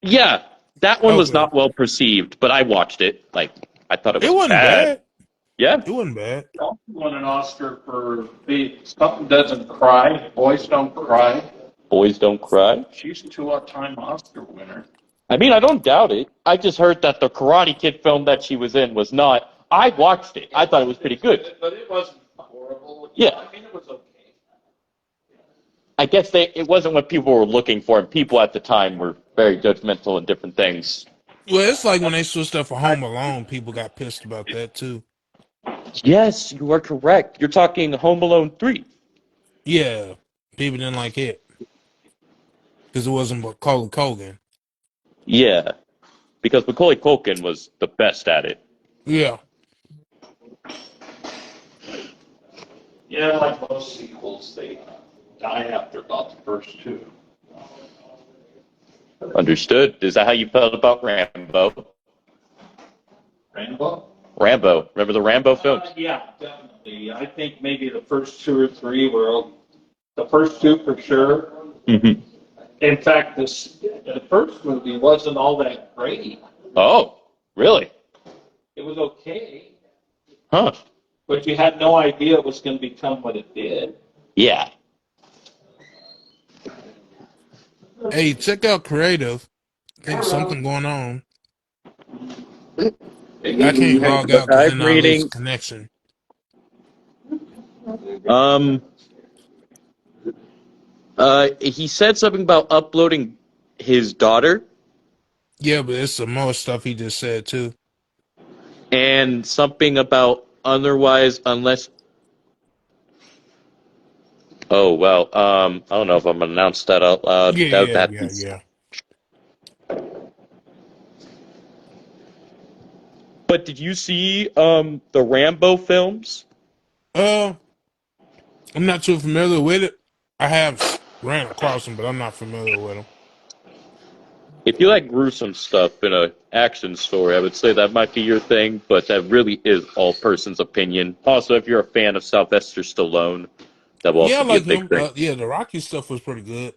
Yeah. That one was Okay. not well perceived, but I watched it. Like, I thought it It was wasn't bad. bad. Yeah. It wasn't bad. She also won an Oscar for Something Doesn't Cry. Boys Don't Cry. Boys Don't Cry. She's a two-time Oscar winner. I mean, I don't doubt it. I just heard that the Karate Kid film that she was in was not. I watched it. I thought it was pretty good. But it wasn't horrible. Yeah. I mean, it was okay. I guess it wasn't what people were looking for, and people at the time were very judgmental and different things. Well, it's like when they switched up for Home Alone, people got pissed about that too. Yes, you are correct. You're talking Home Alone 3. Yeah, people didn't like it because it wasn't Macaulay Culkin. Yeah, because Macaulay Culkin was the best at it. Yeah. Yeah, like most sequels, they die after about the first two. Understood. Is that how you felt about Rambo? Rambo? Rambo. Remember the Rambo films? Yeah, definitely. I think maybe the first two or three were the first two for sure. Mm-hmm. In fact, the first movie wasn't all that great. Oh, really? It was okay, Huh. but you had no idea it was going to become what it did. Yeah. Hey, check out Creative. I think something going on. I can't log out because I'm then I lose reading. connection. Um. He said something about uploading his daughter Yeah, but it's some more stuff he just said too. and something about otherwise unless. Oh well. I don't know if I'm gonna announce that out loud. Yeah, That yeah, that. yeah, yeah. But did you see the Rambo films? Uh, I'm not too familiar with it. I have ran across them, but I'm not familiar with them. If you like gruesome stuff in a action story, I would say that might be your thing, but that really is all person's opinion. Also, if you're a fan of Sylvester Stallone, that will Yeah, I also be a like big him. thing. Yeah, the Rocky stuff was pretty good.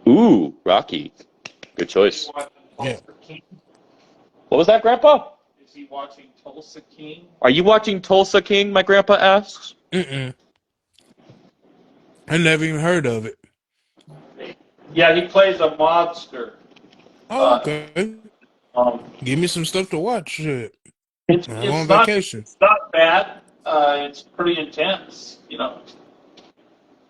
Ooh, Rocky. Good choice. Yeah. What was that, Grandpa? Is he watching Tulsa King? Are you watching Tulsa King? My grandpa asks. Mm-mm. I never even heard of it. Yeah, he plays a mobster. Oh, Uh, okay. um, Give me some stuff to watch. Shit. it's I'm on it's not vacation. it's not bad. It's pretty intense, you know.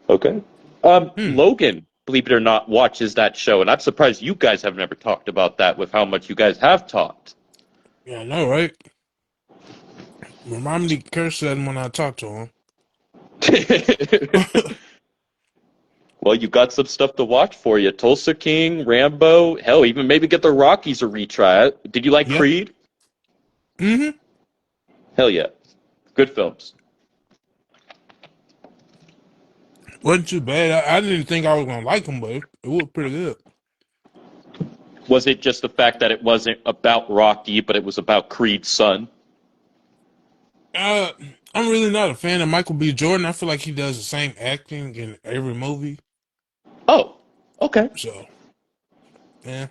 Okay. Hmm. Logan, believe it or not, watches that show, and I'm surprised you guys have never talked about that with how much you guys have talked. Yeah, I know, right? Remind me to curse at him when I talk to him. Well, you got some stuff to watch for you. Tulsa King, Rambo, hell, even maybe get the Rockies a retry. Did you like Yep. Creed? Mm-hmm. Hell yeah. Good films. Wasn't too bad. I didn't think I was gonna like him, but it was pretty good. Was it just the fact that it wasn't about Rocky, but it was about Creed's son? Uh, I'm really not a fan of Michael B. Jordan. I feel like he does the same acting in every movie. Oh, okay. So, yeah.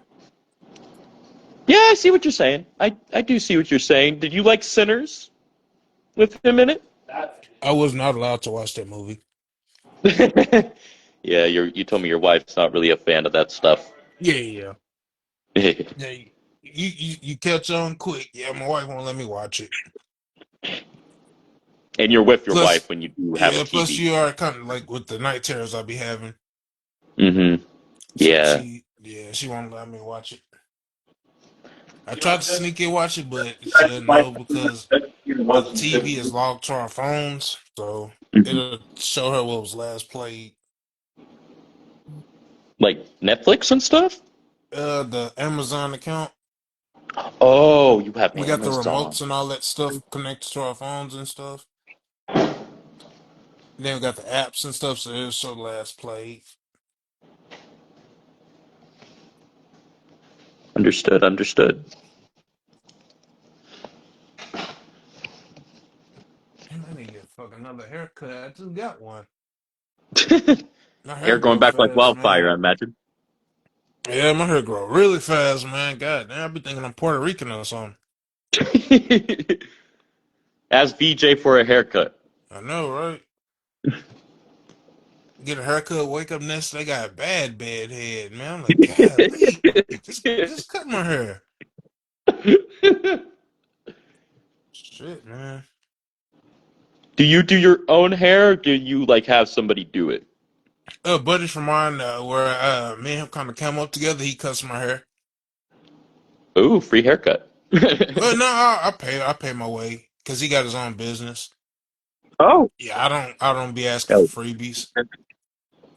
Yeah, I see what you're saying. I do see what you're saying. Did you like Sinners with him in That I was not allowed to watch that movie. it? Yeah, you told me your wife's not really a fan of that stuff. Yeah, yeah. Yeah, you catch on quick. Yeah, my wife won't let me watch it. And you're with your Plus, wife when you do have a yeah, plus TV. you are kind of like with the night terrors I'll be having. Mm-hmm. So Yeah. she won't let me watch it. I tried to sneak in watch it, but she said no because the TV is logged to our phones, so Mhm. it'll show her what was last played. Like Netflix and stuff? The Amazon account. Oh, you have We got the Amazon. remotes and all that stuff connected to our phones and stuff. Then we got the apps and stuff, so it'll show last played. Understood, understood. Damn, I need to get fucking another haircut. I just got one. My Hair hair going grow back like fast, wildfire, man. I imagine. Yeah, my hair grow really fast, man. God damn, I be thinking I'm Puerto Rican or something. Ask VJ for a haircut. I know, right? Get a haircut, wake up next, they got bad head, man. I'm like, God, just cut my hair. Shit, man. Do you do your own hair or do you like have somebody do it? Buddy from mine, where me and him kind of came up together. He cuts my hair. Ooh, free haircut. Well, no, I pay my way because he got his own business. Oh, Yeah, I don't be asking oh, for freebies.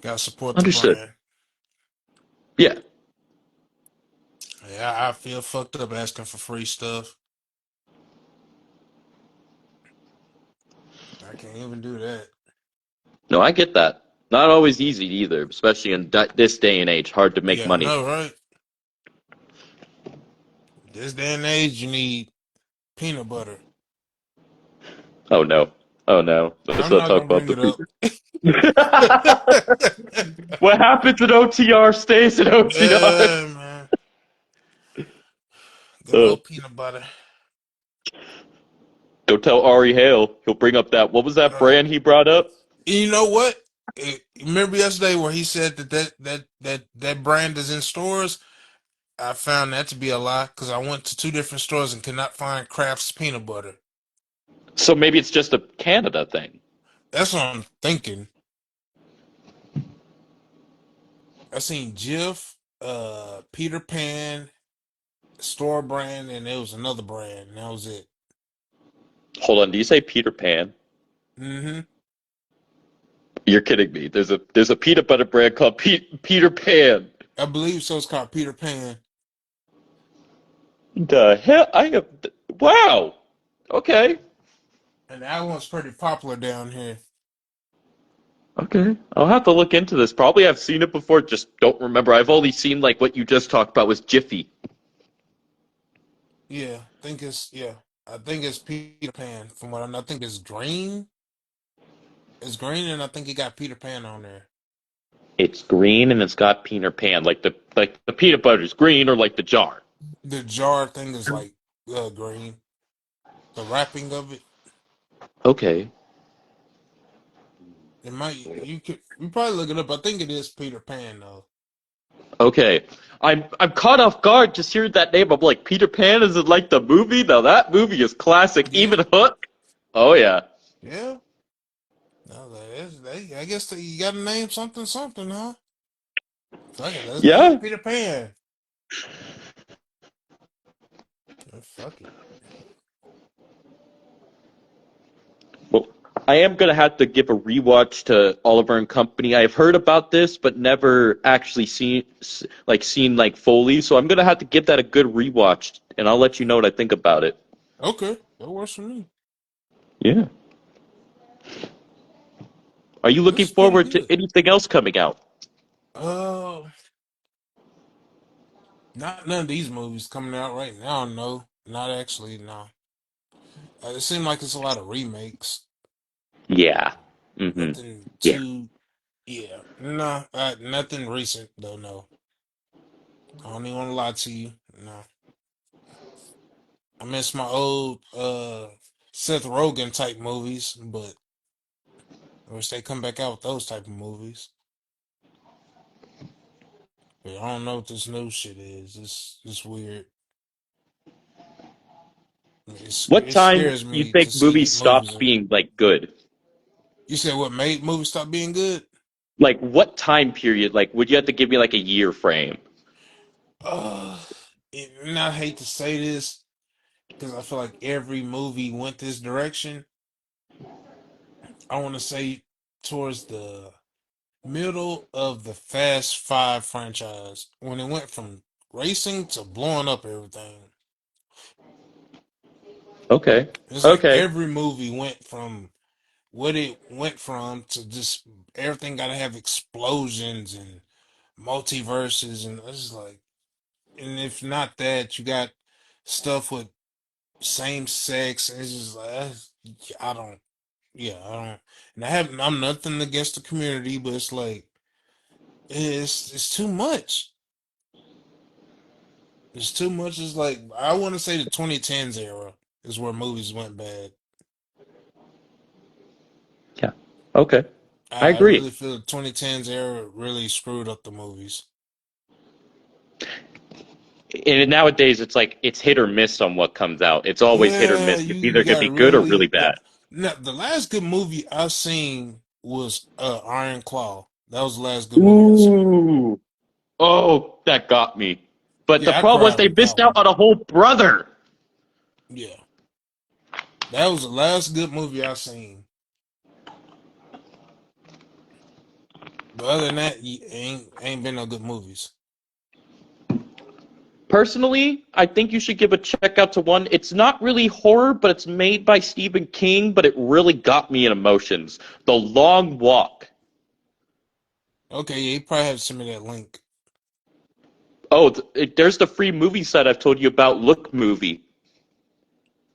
Gotta support the understood. brand. Yeah. Yeah, I feel fucked up asking for free stuff. I can't even do that. No, I get that. Not always easy either, especially in this day and age. Hard to make Yeah, I money. know, right? This day and age, you need peanut butter. Oh no. Oh no. Let's I'm not not talk gonna about bring the it up. What happens in OTR stays in OTR. Yeah, man. Good Uh, old peanut butter. don't tell Ari Hale. He'll bring up that. What was that Uh, brand he brought up? you know what? Remember yesterday where he said that brand is in stores? I found that to be a lie because I went to two different stores and could not find Kraft's peanut butter. So maybe it's just a Canada thing. That's what I'm thinking. I seen Jif, Peter Pan, store brand, and there was another brand, and that was it. Hold on. Do you say Peter Pan? Mm-hmm. You're kidding me. There's a peanut butter brand called Peter Pan. I believe so. It's called Peter Pan, The hell? I have. Wow. Okay. and that one's pretty popular down here. Okay. I'll have to look into this. Probably I've seen it before, just don't remember. I've only seen like what you just talked about was Jiffy. Yeah, I think it's Peter Pan. From what I know, I think it's green. It's green, and I think it got Peter Pan on there. It's green and it's got Peter Pan. Like the peanut butter's green or like the jar. The jar thing is like green. The wrapping of it, Okay. it might you probably look it up. I think it is Peter Pan though. Okay. I'm caught off guard just hearing that name. I'm like, Peter Pan, is it like the movie? Now that movie is classic. Yeah, Even Hook. Oh yeah. yeah. No, I guess you got to name something, huh? Fuck it, let's name Yeah. it Peter Pan. Fuck it. Well, I am gonna have to give a rewatch to Oliver and Company. I've heard about this, but never actually seen like Foley. So I'm gonna have to give that a good rewatch, and I'll let you know what I think about it. Okay, that works for me. Yeah. Are you This looking is pretty forward to good. anything else coming out? Uh, Not none of these movies coming out right now. No, not actually. No, it seems like it's a lot of remakes. Yeah. Mm-hmm. Nothing Yeah. too. Yeah, no, nothing recent though. No, I don't even want to lie to you. No, I miss my old Seth Rogen type movies, but I wish they come back out with those type of movies. But I don't know what this new shit is. It's weird. What It time scares do you me to think see movies that movies stopped are. being like good? You said what made movies stop being good? Like what time period? Like would you have to give me like a year frame? Uh, and I hate to say this because I feel like every movie went this direction. I want to say towards the middle of the Fast Five franchise when it went from racing to blowing up everything. Okay. It's like Okay. every movie went from what it went from to just everything got to have explosions and multiverses and it's just like, and if not that, you got stuff with same sex. And it's just like I don't. Yeah, I don't. And I have. I'm nothing against the community, but it's like it's too much. It's too much. It's like I want to say the 2010s era is where movies went bad. Yeah. Okay. I I agree. really feel the 2010s era really screwed up the movies. And nowadays it's like it's hit or miss on what comes out. It's always hit or Yeah, miss. It's you either gonna got be good or really really bad. the last good movie I've seen was Iron Claw. That was the last good movie I seen. Ooh. Oh, that got me. But the Yeah, I problem was cried they with that missed out one. on a whole brother. Yeah, that was the last good movie I seen. But other than that, ain't been no good movies. Personally, I think you should give a check out to one. It's not really horror, but it's made by Stephen King, but it really got me in emotions. The Long Walk. Okay, yeah, you probably have to send me that link. Oh, there's the free movie site I've told you about, Look Movie.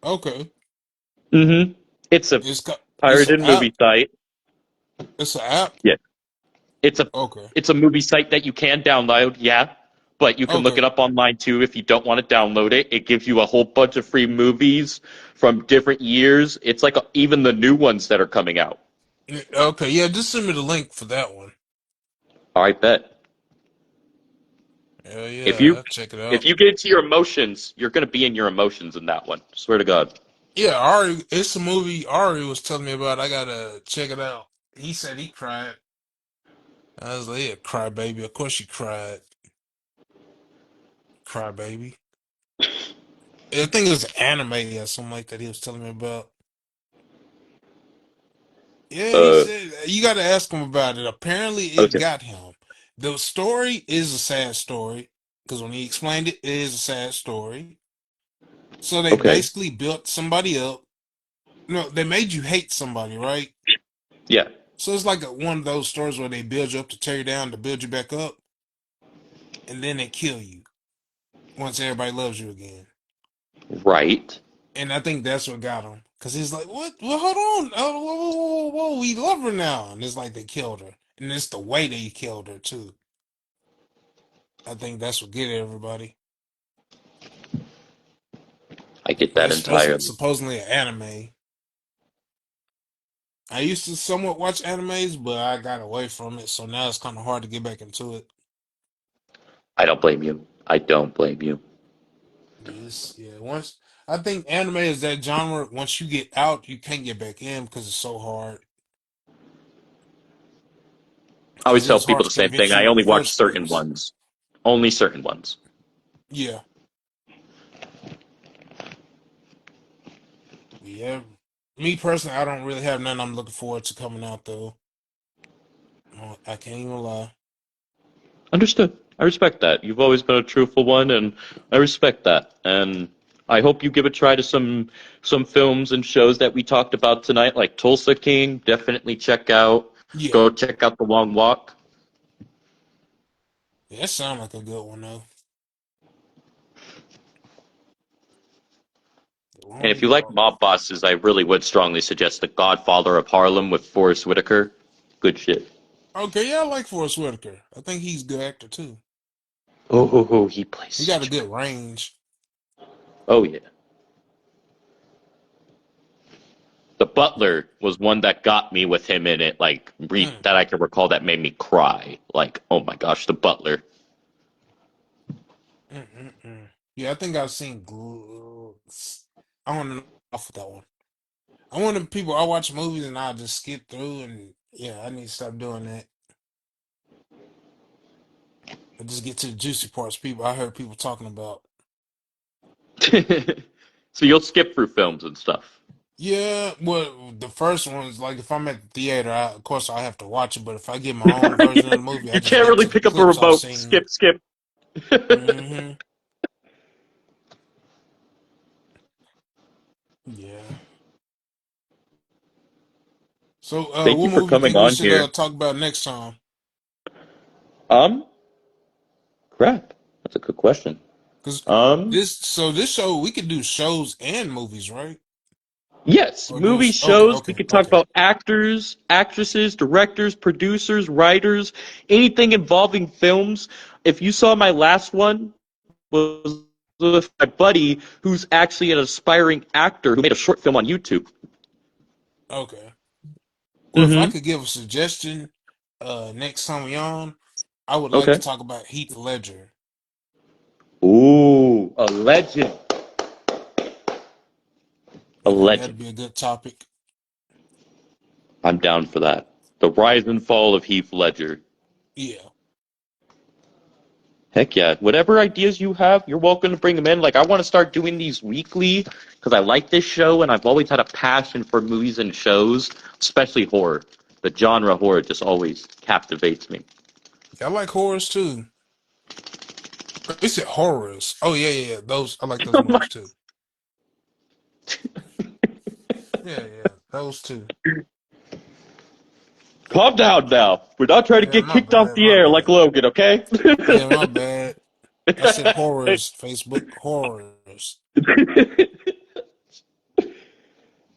Okay, Mm-hmm. It's a it's an pirated app. movie site. It's an app. Yeah. It's a Okay, it's a movie site that you can download, yeah. But you can look it okay, up online too if you don't want to download it. It gives you a whole bunch of free movies from different years. It's like even the new ones that are coming out. okay. Yeah, just send me the link for that one. I bet. Hell If yeah, you I'll check it if out. you get into your emotions, you're gonna be in your emotions in that one. Swear to God. Yeah, Ari, it's a movie Ari was telling me about. I gotta check it out. He said he cried. I was like, yeah, cry baby. Of course you cried. Cry baby. I think it was anime or something like that he was telling me about. Yeah, he Uh, said you got to ask him about it. Apparently, it okay, got him. The story is a sad story because when he explained it, it is a sad story. So they okay, basically built somebody up. No, they made you hate somebody, right? yeah, So it's like one of those stories where they build you up to tear you down to build you back up, and then they kill you once everybody loves you again. right. And I think that's what got him. Because he's like, what? Well, hold on. Oh, whoa, whoa, whoa, whoa, we love her now. And it's like they killed her. And it's the way they killed her, too. I think that's what get everybody. I get And that it's entirely. supposedly an anime. I used to somewhat watch animes, but I got away from it. So now it's kind of hard to get back into it. I don't blame you. I don't blame you. Yes, yeah. Once I think anime is that genre. Once you get out, you can't get back in because it's so hard. I Because always it tell was hard people to the same convince thing. you I in the only watch first certain place. ones. Only certain ones. Yeah, yeah. Me personally, I don't really have nothing I'm looking forward to coming out though. I can't even lie. Understood. I respect that. You've always been a truthful one, and I respect that. And I hope you give a try to some films and shows that we talked about tonight, like Tulsa King. Definitely check out. Yeah, Go check out The Long Walk. yeah, that sounds like a good one though. The And if Long you like Walk. mob bosses, I really would strongly suggest The Godfather of Harlem with Forrest Whitaker. Good shit. Okay, yeah, I like Forrest Whitaker. I think he's a good actor too. Oh, he plays He got a such a good good. range. Oh yeah. The Butler was one that got me with him in it, like Mm, that I can recall that made me cry. Like, oh my gosh, The Butler. Yeah, I think I've seen. I want to know off with that one. I want to people. I watch movies and I just skip through, and yeah, I need to stop doing that. I just get to the juicy parts. People, I heard people talking about. So you'll skip through films and stuff. Yeah, well, the first one is like if I'm at the theater, of course I have to watch it. But if I get my own version of the movie, I You just can't get really to the pick up a clips I've remote. seen. Skip, skip. Hmm. Yeah. So, Thank what you for movie you coming think we on should here. talk about next time? Um, crap. That's a good question. Because Um, this show we could do shows and movies, right? yes, Or do movie it? Okay, shows. We okay, could talk okay. about actors, actresses, directors, producers, writers, anything involving films. If you saw my last one, was with my buddy who's actually an aspiring actor who made a short film on YouTube. Okay. Well, if I Mm-hmm. could give a suggestion, next time we on, I would like to Okay. talk about Heath Ledger. Ooh, a legend. A I think that'd legend. be a good topic. I'm down for that. The rise and fall of Heath Ledger. Yeah. Heck yeah. Whatever ideas you have, you're welcome to bring them in. Like, I want to start doing these weekly because I like this show and I've always had a passion for movies and shows, especially horror. The genre horror just always captivates me. I like horrors too. They said horrors. Oh yeah, yeah, yeah. Those I like those Oh my. movies too. Yeah, yeah, those too. Calm down now. We're not trying to Yeah, get my kicked off bad, the my air bad. like Logan, okay? Yeah, my bad. I said horrors, Facebook horrors.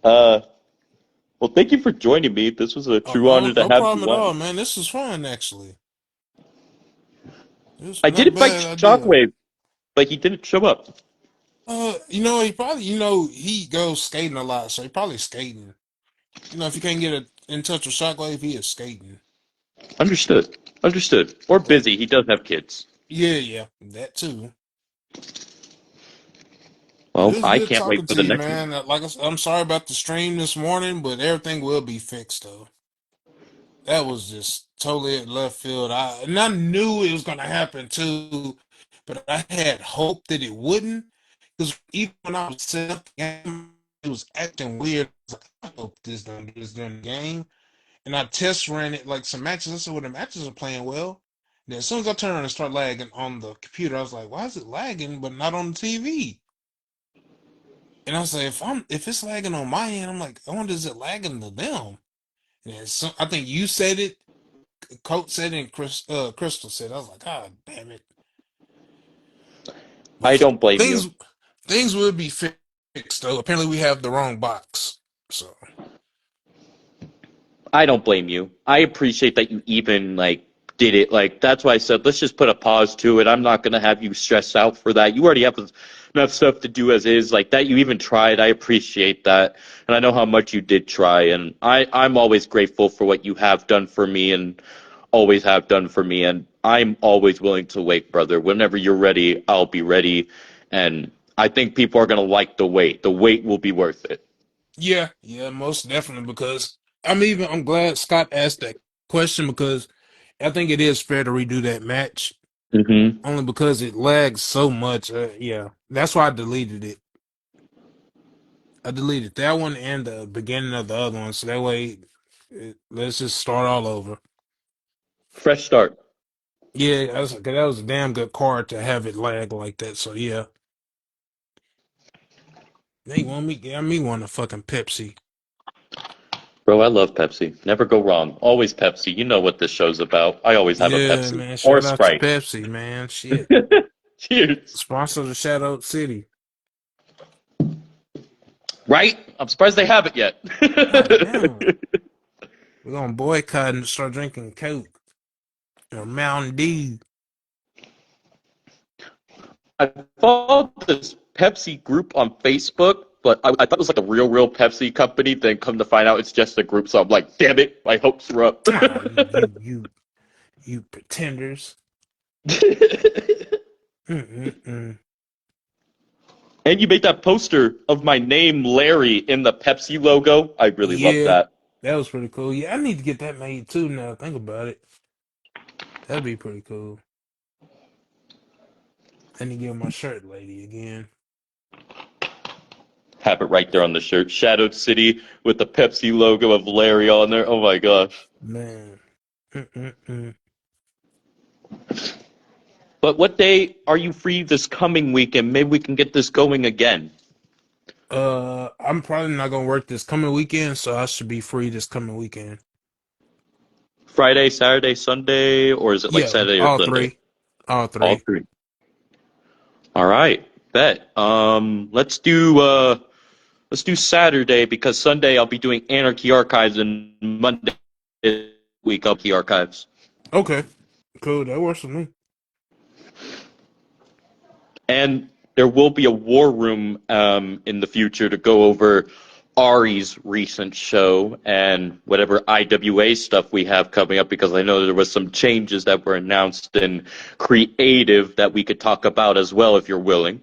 uh, well, thank you for joining me. This was a Oh, true no, honor to no have you problem at all, on. man. This was fun, actually. It was I not did a bad invite idea. Shockwave, but he didn't show up. He probably, he goes skating a lot, so he probably skating. If you can't get in touch with Shockwave, he is skating. Understood. Understood. Or But busy. He does have kids. yeah, that too. But it Well, was I good can't wait talking for to the you, next one. man. Like I said, I'm sorry about the stream this morning, but everything will be fixed though. That was just totally at left field. I knew it was gonna happen too, but I had hope that it wouldn't. Because even when I was set up the game, it was acting weird. I was like, I hope this don't do this during the game. And I test ran it like some matches. I said, well, the matches are playing well. Then as soon as I turned around and start lagging on the computer, I was like, why is it lagging but not on the TV? And I was like, if it's lagging on my end, I'm like, I wonder is it lagging to them? And then I think you said it, Coach said it, and Crystal said it. I was like, God damn it. I But don't blame you. things will be fixed though. Apparently we have the wrong box. So I don't blame you. I appreciate that you even did it. Like that's why I said let's just put a pause to it. I'm not gonna have you stress out for that. You already have enough stuff to do as is. Like that you even tried. I appreciate that. And I know how much you did try, and I'm always grateful for what you have done for me and always have done for me, and I'm always willing to wait, brother. Whenever you're ready, I'll be ready. And I think people are gonna like the wait. The wait will be worth it. yeah, most definitely because I'm glad Scott asked that question because I think it is fair to redo that match Hmm. only because it lags so much. Yeah, that's why I deleted it. I deleted that one and the beginning of the other one, so that way, let's just start all over. Fresh start. Yeah, that was a damn good card to have it lag like that. So yeah, they want me, got me want a fucking Pepsi. Bro, I love Pepsi. Never go wrong. Always Pepsi. You know what this show's about. I always have a Yeah, Pepsi man. or a Shout out to Sprite. Pepsi, man. Shit, Cheers. sponsor the Shadow City. Right? I'm surprised they haven't yet. God damn, we're gonna boycott and start drinking Coke or Mountain Dew. I followed this Pepsi group on Facebook, but I thought it was like a real Pepsi company. Then come to find out it's just a group. So I'm like, damn it, my hopes were up. Ah, you pretenders. Mm-mm-mm. And you made that poster of my name, Larry, in the Pepsi logo. I really love Yeah, that. that was pretty cool. Yeah, I need to get that made too. Now think about it, that'd be pretty cool. I need to get my shirt lady again. Have it right there on the shirt. Shadowed City with the Pepsi logo of Larry on there. Oh my gosh. Man. Mm-mm-mm. But what day are you free this coming weekend? Maybe we can get this going again. I'm probably not gonna work this coming weekend, so I should be free this coming weekend. Friday, Saturday, Sunday, or is it like Yeah, Saturday or all Sunday? three. All All three. three. All right. Bet. Let's do Saturday because Sunday I'll be doing Anarchy Archives and Monday week Anarchy Archives. Okay. Cool. That works for me. And there will be a war room in the future to go over Ari's recent show and whatever IWA stuff we have coming up because I know there was some changes that were announced in creative that we could talk about as well if you're willing.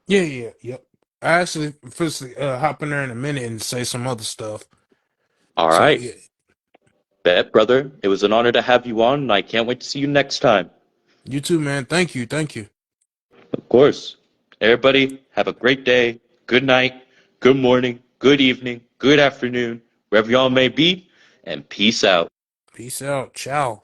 Yep. I actually physically hop in there in a minute and say some other stuff. All So right. yeah. Bet, brother. It was an honor to have you on, and I can't wait to see you next time. You too, man. Thank you. Thank you. Of course. Everybody, have a great day, good night, good morning, good evening, good afternoon, wherever y'all may be, and peace out. Peace out. Ciao.